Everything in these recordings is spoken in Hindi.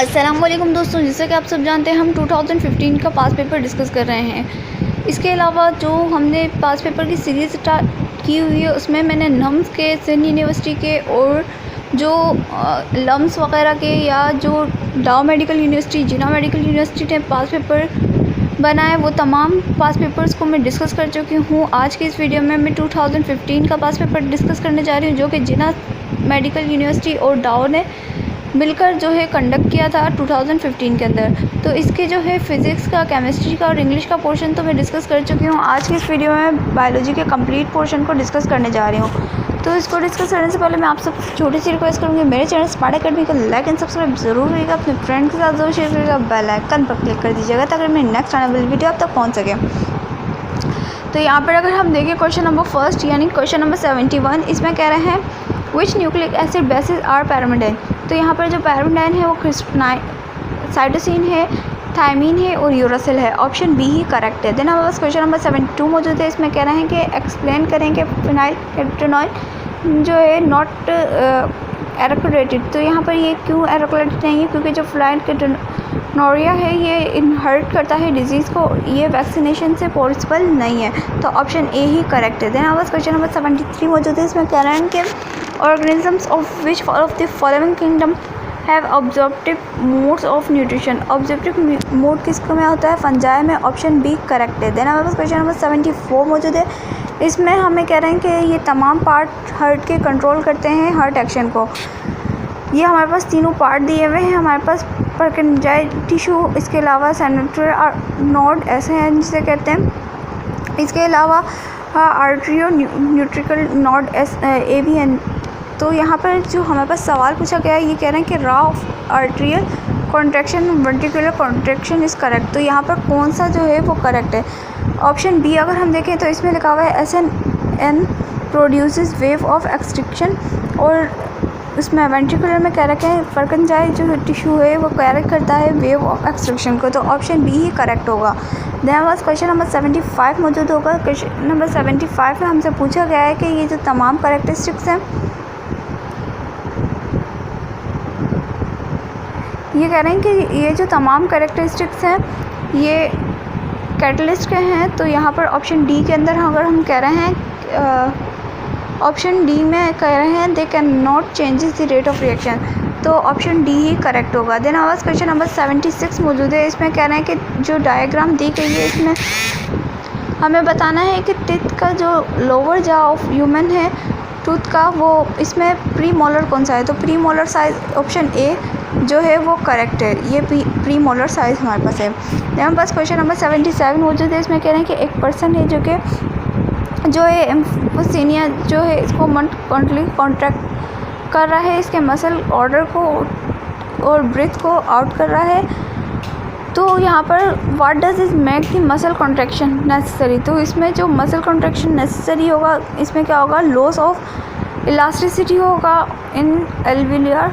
अस्सलामुअलैकुम दोस्तों, जैसा कि आप सब जानते हैं हम 2015 का पास पेपर डिस्कस कर रहे हैं। इसके अलावा जो हमने पास पेपर की सीरीज़ स्टार्ट की हुई है उसमें मैंने नम्स के, सिंध यूनिवर्सिटी के और जो लम्स वगैरह के या जो डाउ मेडिकल यूनिवर्सिटी, जिना मेडिकल यूनिवर्सिटी ने पास पेपर बनाए वो तमाम पास पेपर्स को मैं डिस्कस कर चुकी हूँ। आज की इस वीडियो में मैं 2015 का पास पेपर डिस्कस करने जा रही हूँ, जो कि जिना मेडिकल यूनिवर्सिटी और डाउ ने मिलकर जो है कंडक्ट किया था 2015 के अंदर। तो इसके जो है फ़िज़िक्स का, केमिस्ट्री का और इंग्लिश का पोर्शन तो मैं डिस्कस कर चुकी हूँ। आज की इस वीडियो में बायोलॉजी के कंप्लीट पोर्शन को डिस्कस करने जा रही हूँ। तो इसको डिस्कस करने से पहले मैं आप सब छोटी सी रिक्वेस्ट करूँगी, मेरे चैनल स्मार्ट अकेडमी को लाइक एंड सब्सक्राइब जरूर करिएगा, अपने फ्रेंड के साथ जरूर शेयर करिएगा, बेल आइकन पर क्लिक कर दीजिएगा ताकि मेरी नेक्स्ट आने वाली वीडियो आप तक पहुँच सके। तो यहाँ पर अगर हम देखें क्वेश्चन नंबर फर्स्ट यानी क्वेश्चन नंबर 71, इसमें कह रहे हैं विच न्यूक्लिक एसिड बेसिस आर पैरामिडाइन। तो यहाँ पर जो पैरामिडाइन है वो साइटोसिन है, थायमीन है और यूरासिल है। ऑप्शन बी ही करेक्ट है। देन हमारे पास क्वेश्चन नंबर 72 मौजूद है। इसमें कह रहे हैं कि एक्सप्लेन करें कि फिनाइल केटोनॉइड जो है नॉट एरोक्लेटेड। तो यहाँ पर ये क्यों एरोक्लेटेड नहीं है, क्योंकि जो फिनाइल केटोनूरिया है ये इनहर्ट करता है डिजीज़ को, ये वैक्सीनेशन से पॉसिबल नहीं है। तो ऑप्शन ए ही करेक्ट है। देन हमारे पास क्वेश्चन नंबर 73 मौजूद है। इसमें कह रहे हैं कि organisms of which of the following kingdom have objective modes of nutrition। Objective mode किसको में होता है? फंजाई में। ऑप्शन बी करेक्ट है। देन हमारे पास क्वेश्चन नंबर 74 मौजूद है। इसमें हमें कह रहे हैं कि ये तमाम पार्ट हार्ट के कंट्रोल करते हैं हार्ट एक्शन को। ये हमारे पास तीनों पार्ट दिए हुए हैं। हमारे पास परकंजाई टिश्यू, इसके अलावा सेंट्रल नोड ऐसे हैं जिसे कहते हैं, इसके अलावा आर्ट्रियो न्यूट्रिकल नोड ए भी हैं। तो यहाँ पर जो हमारे पास सवाल पूछा गया है ये कह रहे हैं कि raw of atrial contraction ventricular contraction is correct. तो यहाँ पर कौन सा जो है वो करेक्ट है? ऑप्शन बी अगर हम देखें तो इसमें लिखा हुआ है SNN प्रोड्यूसेस वेव ऑफ एक्सट्रिक्शन, और इसमें वेंट्रिकुलर में कह रखे हैं परकंजाई जो टिश्यू है वो कैरी करता है वेव ऑफ एक्सट्रिक्शन को। तो ऑप्शन बी ही करेक्ट होगा। देन बस क्वेश्चन नंबर 75 मौजूद होगा। क्वेश्चन नंबर 75 में हमसे पूछा गया है कि ये जो तमाम करेक्टरिस्टिक्स हैं, ये कह रहे हैं कि ये जो तमाम करेक्टरिस्टिक्स हैं ये कैटलिस्ट के हैं। तो यहाँ पर ऑप्शन डी के अंदर अगर हम कह रहे हैं, ऑप्शन डी में कह रहे हैं they can not changes the rate of reaction. तो ऑप्शन डी ही करेक्ट होगा। देन आवाज़ क्वेश्चन नंबर 76 मौजूद है। इसमें कह रहे हैं कि जो डायग्राम दी गई है इसमें हमें बताना है कि टीथ का जो लोअर जॉ ऑफ ह्यूमन है टूथ का, वो इसमें प्री मोलर कौन सा है? तो pre molar size option A जो है वो करेक्ट है। ये प्री मोलर साइज हमारे पास है। हमारे पास क्वेश्चन नंबर 77 मौजूद है। इसमें कह रहे हैं कि एक पर्सन है जो है एम्फोसिनिया जो है इसको कॉन्ट्रैक्ट कर रहा है, इसके मसल ऑर्डर को और ब्रीथ को आउट कर रहा है। तो यहाँ पर what does is make the muscle contraction necessary. तो इसमें जो मसल कॉन्ट्रैक्शन नेसेसरी होगा इसमें क्या होगा? लॉस ऑफ इलास्टिसिटी होगा इन एल्वियोलर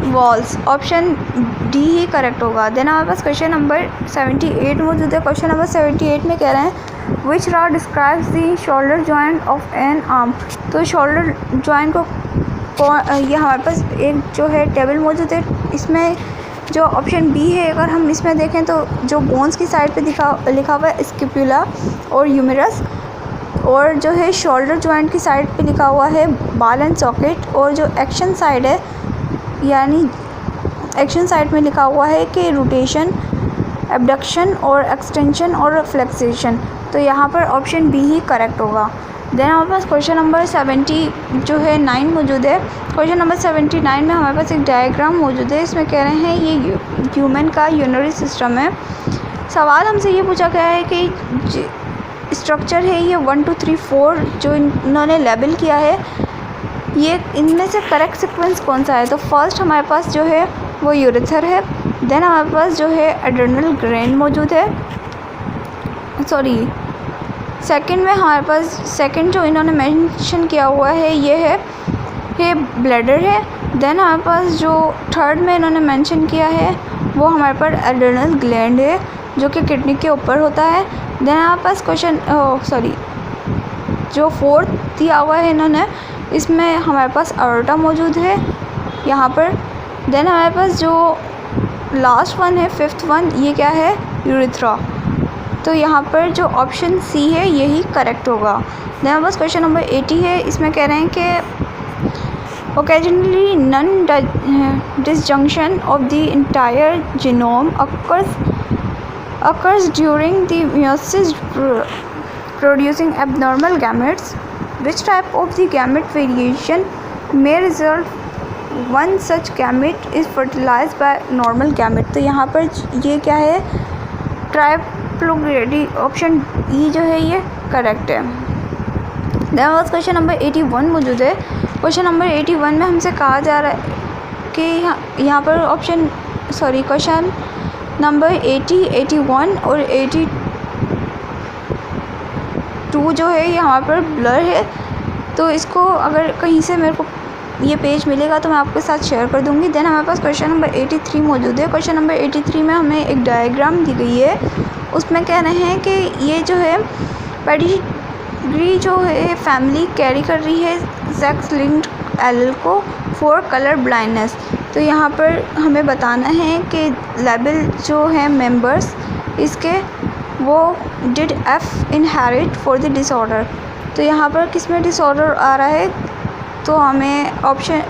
वॉल्स। ऑप्शन डी ही करेक्ट होगा। देन हमारे पास क्वेश्चन नंबर 78 मौजूद है। क्वेश्चन नंबर 78 में कह रहे हैं which raw describes the shoulder joint of an arm. तो शोल्डर जॉइंट को ये हमारे पास एक जो है टेबल मौजूद है। इसमें जो ऑप्शन बी है अगर हम इसमें देखें तो जो बोन्स की साइड पे लिखा हुआ है स्किपुला और ह्यूमेरस, और जो है शोल्डर जॉइंट की साइड पे लिखा हुआ है बॉल एंड सॉकेट, और जो एक्शन साइड है यानी एक्शन साइड में लिखा हुआ है कि रोटेशन, एबडक्शन और एक्सटेंशन और फ्लेक्सेशन। तो यहाँ पर ऑप्शन बी ही करेक्ट होगा। देन हमारे पास क्वेश्चन नंबर 79 मौजूद है। क्वेश्चन नंबर 79 में हमारे पास एक डायग्राम मौजूद है। इसमें कह रहे हैं ये ह्यूमन का यूरिनरी सिस्टम है। सवाल हमसे ये पूछा गया है कि स्ट्रक्चर है ये 1 2 3 4 जो इन्होंने लेबल किया है, ये इनमें से करेक्ट सीक्वेंस कौन सा है? तो फर्स्ट हमारे पास जो है वो यूरेथर है। देन हमारे पास जो है एड्रेनल ग्लैंड मौजूद है, सेकंड में हमारे पास सेकंड जो इन्होंने मेंशन किया हुआ है ये ब्लैडर है। देन हमारे पास जो थर्ड में इन्होंने मेंशन किया है वो हमारे पास एड्रेनल ग्लैंड है जो कि किडनी के ऊपर होता है। देन हमारे पास जो फोर्थ दिया हुआ है इन्होंने, इसमें हमारे पास अयोर्टा मौजूद है यहाँ पर। देन हमारे पास जो लास्ट वन है, फिफ्थ वन, ये क्या है? यूरेथ्रा। तो यहाँ पर जो ऑप्शन सी है यही करेक्ट होगा। देन बस क्वेश्चन नंबर 80 है, इसमें कह रहे हैं कि occasionally non-disjunction of the entire genome occurs during the meiosis producing abnormal gametes. Which type of the gamete variation may result one such gamete is fertilized by normal gamete? तो यहाँ पर ये क्या है? ट्राइप्लोग्रेडी, ऑप्शन ई जो है ये करेक्ट है। देन बस क्वेश्चन नंबर 81 मौजूद है। क्वेश्चन नंबर 81 में हमसे कहा जा रहा है कि यहाँ पर क्वेश्चन नंबर 80, 81 और 82 जो है यहाँ पर ब्लर है। तो इसको अगर कहीं से मेरे को ये पेज मिलेगा तो मैं आपके साथ शेयर कर दूँगी। देन हमारे पास क्वेश्चन नंबर 83 मौजूद है। क्वेश्चन नंबर 83 में हमें एक डायग्राम दी गई है, उसमें कह रहे हैं कि ये जो है पेडिग्री जो है फैमिली कैरी कर रही है सेक्स लिंक्ड एलील को फॉर कलर ब्लाइंडनेस। तो यहाँ पर हमें बताना है कि लेबल जो है मेंबर्स इसके वो did F inherit for the disorder. तो यहाँ पर किस में डिसऑर्डर आ रहा है? तो हमें ऑप्शन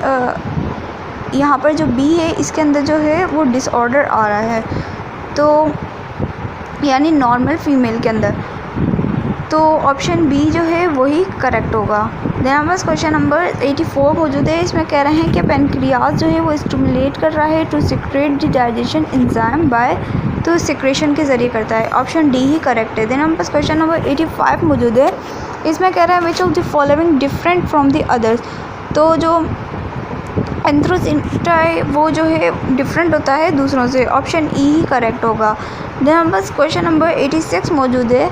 यहाँ पर जो बी है इसके अंदर जो है वो डिसऑर्डर आ रहा है, तो यानी नॉर्मल फीमेल के अंदर। तो ऑप्शन बी जो है वही करेक्ट होगा। देन बस क्वेश्चन नंबर 84 मौजूद है। इसमें कह रहे हैं कि पेनक्रियाज जो है वो स्टिमुलेट कर रहा है to secrete the digestion enzyme by, तो सिक्रेशन के ज़रिए करता है। ऑप्शन डी ही करेक्ट है। देन हम बस क्वेश्चन नंबर 85 मौजूद है। इसमें कह रहा है विच of the following different from the others. तो जो एंथ्रोसिंटाई वो जो है डिफरेंट होता है दूसरों से, ऑप्शन ई ही करेक्ट होगा। देन हम बस क्वेश्चन नंबर 86 मौजूद है।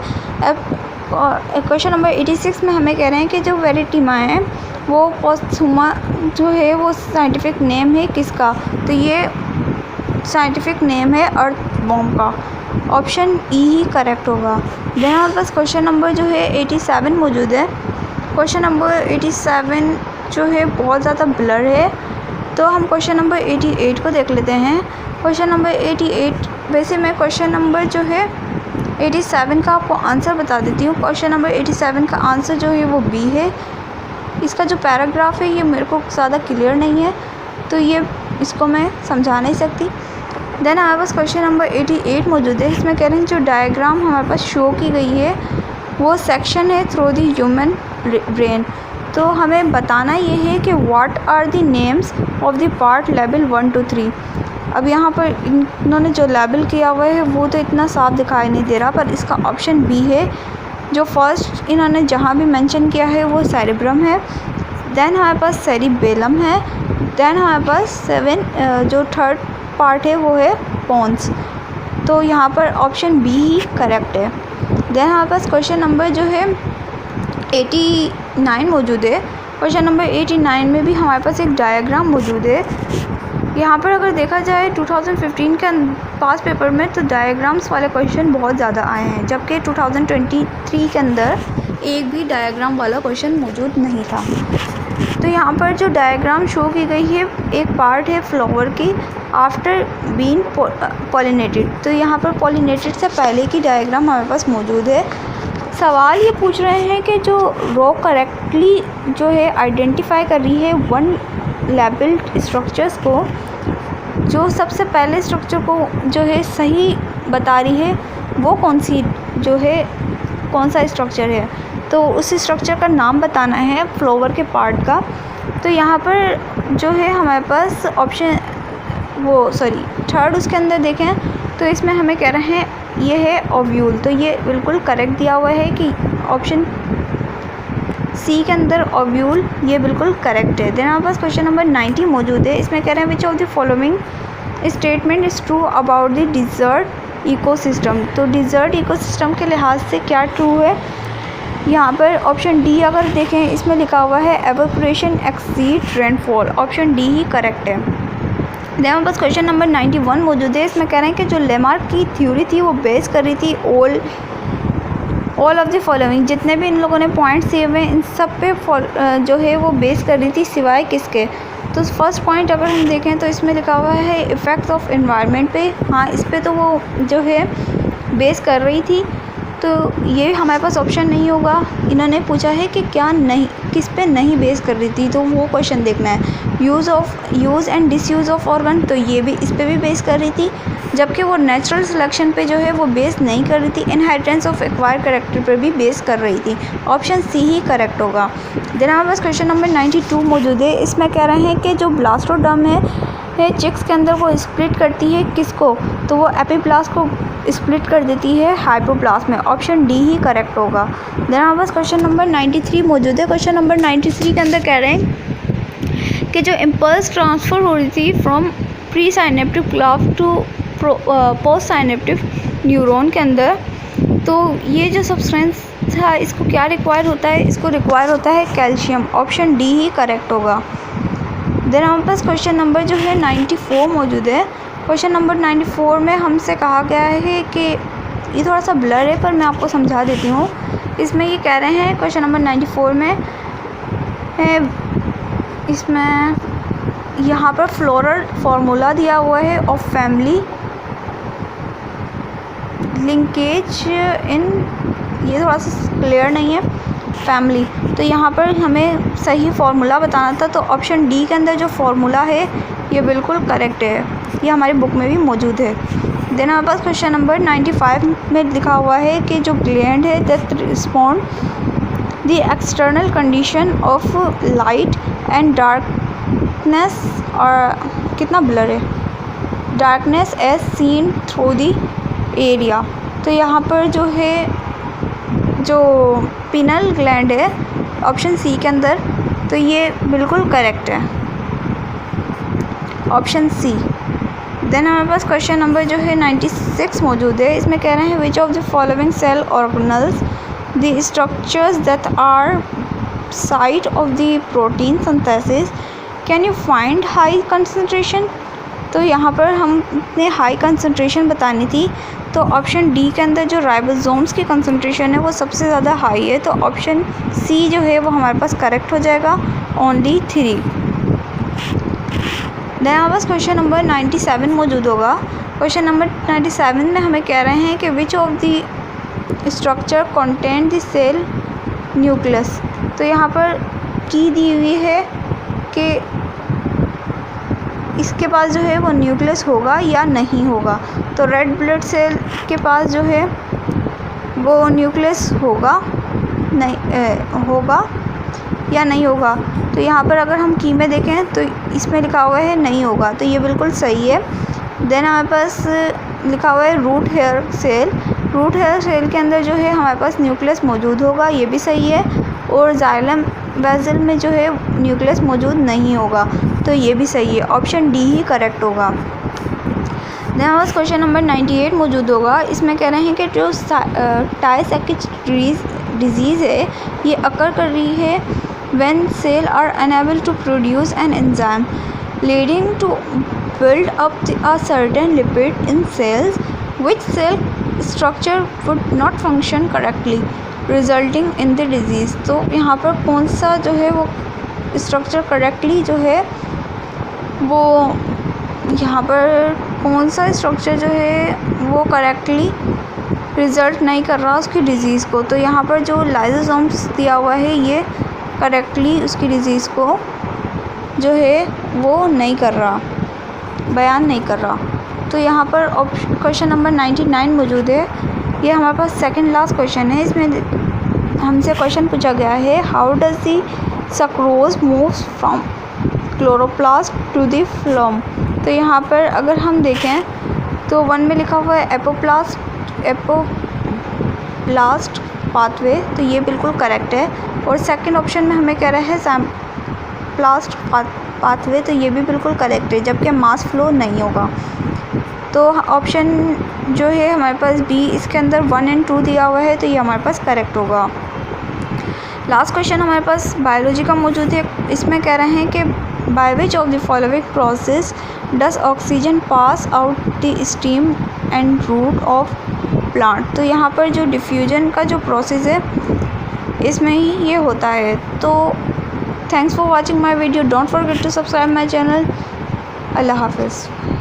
क्वेश्चन नंबर 86 में हमें कह रहे हैं कि जो वेरिटिमा है वो पोस्थुमा जो है वो साइंटिफिक नेम है किसका? तो ये साइंटिफिक नेम है अर्थ बॉम्ब का, ऑप्शन ई ही करेक्ट होगा। देन हमारे पास क्वेश्चन नंबर जो है 87 मौजूद है। क्वेश्चन नंबर 87 जो है बहुत ज़्यादा ब्लर है, तो हम क्वेश्चन नंबर 88 को देख लेते हैं। क्वेश्चन नंबर 88, वैसे मैं क्वेश्चन नंबर जो है 87 का आपको आंसर बता देती हूँ। क्वेश्चन नंबर 87 का आंसर जो है वो बी है। इसका जो पैराग्राफ है ये मेरे को ज़्यादा क्लियर नहीं है, तो ये इसको मैं समझा नहीं सकती। देन हमारे पास क्वेश्चन नंबर 88 मौजूद है। इसमें कह रहे हैं जो डायग्राम हमारे पास शो की गई है वो सेक्शन है थ्रू द ह्यूमन ब्रेन। तो हमें बताना ये है कि what are the names of the part level 1 to 3। अब यहाँ पर इन्होंने जो लेबल किया हुआ है वो तो इतना साफ दिखाई नहीं दे रहा, पर इसका ऑप्शन बी है। जो फर्स्ट इन्होंने जहाँ भी मेंशन किया है वो सेरेब्रम है। देन हमारे पास सेरिबेलम है। देन हमारे पास जो थर्ड पार्ट है वो है पोन्स। तो यहाँ पर ऑप्शन बी ही करेक्ट है। देन हमारे पास क्वेश्चन नंबर जो है 89 मौजूद है। क्वेश्चन नंबर 89 में भी हमारे पास एक डायग्राम मौजूद है। यहाँ पर अगर देखा जाए 2015 के पास पेपर में तो डायग्राम्स वाले क्वेश्चन बहुत ज़्यादा आए हैं, जबकि 2023 के अंदर एक भी डायग्राम वाला क्वेश्चन मौजूद नहीं था। तो यहाँ पर जो डायग्राम शो की गई है एक पार्ट है फ्लावर की आफ्टर बीन पॉलिनेटेड। तो यहाँ पर पॉलिनेटेड से पहले की डायग्राम हमारे पास मौजूद है। सवाल ये पूछ रहे हैं कि जो रो करेक्टली जो है आइडेंटिफाई कर रही है वन लेबल्ड स्ट्रक्चर्स को, जो सबसे पहले स्ट्रक्चर को जो है सही बता रही है वो कौन सा स्ट्रक्चर है। तो उस स्ट्रक्चर का नाम बताना है फ्लावर के पार्ट का। तो यहाँ पर जो है हमारे पास ऑप्शन थर्ड उसके अंदर देखें तो इसमें हमें कह रहे हैं ये है ओव्यूल। तो ये बिल्कुल करेक्ट दिया हुआ है कि ऑप्शन सी के अंदर ओव्यूल ये बिल्कुल करेक्ट है। देन हमारे पास क्वेश्चन नंबर 90 मौजूद है। इसमें कह रहे हैं which of the following statement is true about the desert ecosystem. तो डिज़र्ट इकोसिस्टम के लिहाज से क्या ट्रू है? यहाँ पर ऑप्शन डी अगर देखें इसमें लिखा हुआ है evaporation exceed rainfall, option D ही करेक्ट है। देन हमारे पास क्वेश्चन नंबर 91 मौजूद है। इसमें कह रहे हैं कि जो लेमार्क की थ्योरी थी वो बेस कर रही थी ऑल ऑफ द फॉलोइंग। जितने भी इन लोगों ने पॉइंट्स दिए हुए इन सब पे जो है वो बेस कर रही थी सिवाय किसके? तो फर्स्ट पॉइंट अगर हम देखें तो इसमें लिखा हुआ है इफ़ेक्ट ऑफ एनवायरनमेंट पे। हाँ, इस पे तो वो जो है बेस कर रही थी, तो ये हमारे पास ऑप्शन नहीं होगा। इन्होंने पूछा है कि क्या नहीं, किस पे नहीं बेस कर रही थी, तो वो क्वेश्चन देखना है। Use and disuse of organ, तो ये भी इस पे भी बेस कर रही थी, जबकि वो नेचुरल सिलेक्शन पे जो है वो बेस नहीं कर रही थी। इनहेरिटेंस ऑफ एक्वायर्ड कैरेक्टर पर भी बेस कर रही थी। ऑप्शन सी ही करेक्ट होगा। देन हमारे पास क्वेश्चन नंबर 92 मौजूद है। इसमें कह रहे हैं कि जो ब्लास्टोडर्म है चिक्स के अंदर वो स्प्लिट करती है किसको, तो वो एपिप्लास्ट को स्प्लिट कर देती है हाइपोप्लास्ट में। ऑप्शन डी ही करेक्ट होगा। देन हमारे पास क्वेश्चन नंबर 93 मौजूद है। क्वेश्चन नंबर 93 के अंदर कह रहे हैं कि जो इम्पल्स ट्रांसफ़र हो रही थी from pre synaptic graph to post synaptic neuron के अंदर, तो ये जो सब्सटेंस था इसको क्या रिक्वायर होता है, इसको रिक्वायर होता है कैल्शियम। ऑप्शन डी ही करेक्ट होगा। देन हमारे पास क्वेश्चन नंबर जो है 94 मौजूद है। क्वेश्चन नंबर 94 में हमसे कहा गया है कि ये थोड़ा सा ब्लर है पर मैं आपको समझा देती हूँ। इसमें ये कह रहे हैं क्वेश्चन नंबर 94 में है, इसमें यहाँ पर फ्लोरल फार्मूला दिया हुआ है ऑफ फैमिली लिंकेज इन, ये थोड़ा सा क्लियर नहीं है फैमिली, तो यहाँ पर हमें सही फार्मूला बताना था। तो ऑप्शन डी के अंदर जो फार्मूला है ये बिल्कुल करेक्ट है, ये हमारी बुक में भी मौजूद है। देन हमारे पास क्वेश्चन नंबर 95 में लिखा हुआ है कि जो ग्लैंड है that respond the external condition of light and darkness, और कितना ब्लर है, darkness as seen through the area, तो यहाँ पर जो है जो पिनल ग्लैंड है ऑप्शन सी के अंदर, तो ये बिल्कुल करेक्ट है, ऑप्शन सी। देन हमारे पास क्वेश्चन नंबर जो है 96 मौजूद है। इसमें कह रहे हैं which of the following cell organelles the structures that are site of the protein synthesis can you find high concentration, तो यहाँ पर हमने हाई कंसंट्रेशन बतानी थी, तो ऑप्शन डी के अंदर जो राइबोसोम्स की कंसंट्रेशन है वो सबसे ज़्यादा हाई है, तो ऑप्शन सी जो है वो हमारे पास करेक्ट हो जाएगा, ओनली 3। देन हमारे पास क्वेश्चन नंबर 97 मौजूद होगा। क्वेश्चन नंबर 97 में हमें कह रहे हैं कि which of the structure content the cell nucleus, तो यहाँ पर की दी हुई है कि इसके पास जो है वो न्यूक्लियस होगा या नहीं होगा, तो रेड ब्लड सेल के पास जो है वो न्यूक्लियस होगा नहीं होगा या नहीं होगा, तो यहाँ पर अगर हम की में देखें तो इसमें लिखा हुआ है नहीं होगा, तो ये बिल्कुल सही है। देन हमारे पास लिखा हुआ है root hair cell, root hair cell के अंदर जो है हमारे पास न्यूक्लियस मौजूद होगा, ये भी सही है, और जाइलम वेसल में जो है न्यूक्लियस मौजूद नहीं होगा, तो ये भी सही है, ऑप्शन डी ही करेक्ट होगा। देन हमारे पास क्वेश्चन नंबर 98 मौजूद होगा। इसमें कह रहे हैं कि जो टाइसेकिच डिजीज़ है ये अकर कर रही है when cell are unable to produce an enzyme leading to build up a certain lipid in cells, which cell structure would not function correctly resulting in the disease, तो यहाँ पर कौन सा जो है वो स्ट्रक्चर करेक्टली जो है वो, यहाँ पर कौन सा स्ट्रक्चर जो है वो करेक्टली रिज़ल्ट नहीं कर रहा उसकी डिज़ीज़ को, तो यहाँ पर जो लाइसोसोम्स दिया हुआ है ये करेक्टली उसकी डिज़ीज़ को जो है वो नहीं कर रहा, बयान नहीं कर रहा, तो यहाँ पर क्वेश्चन नंबर 99 मौजूद है। ये हमारे पास सेकंड लास्ट क्वेश्चन है। इसमें हमसे क्वेश्चन पूछा गया है how does the sucrose moves from chloroplast to the phloem, तो यहाँ पर अगर हम देखें तो 1 में लिखा हुआ है एपोप्लास्ट पाथवे, तो ये बिल्कुल करेक्ट है, और सेकंड ऑप्शन में हमें कह रहा है सैम्प्लास्ट पाथवे, तो ये भी बिल्कुल करेक्ट है, जबकि मास फ्लो नहीं होगा, तो ऑप्शन जो है हमारे पास बी, इसके अंदर 1 और 2 दिया हुआ है, तो ये हमारे पास करेक्ट होगा। लास्ट क्वेश्चन हमारे पास बायोलॉजी का मौजूद है। इसमें कह रहे हैं कि by which of the following process does oxygen pass out the stem and root of plant, तो यहाँ पर जो डिफ्यूजन का जो प्रोसेस है इसमें ही ये होता है। तो thanks for watching my video. Don't forget to subscribe my channel. अल्लाह हाफिज़।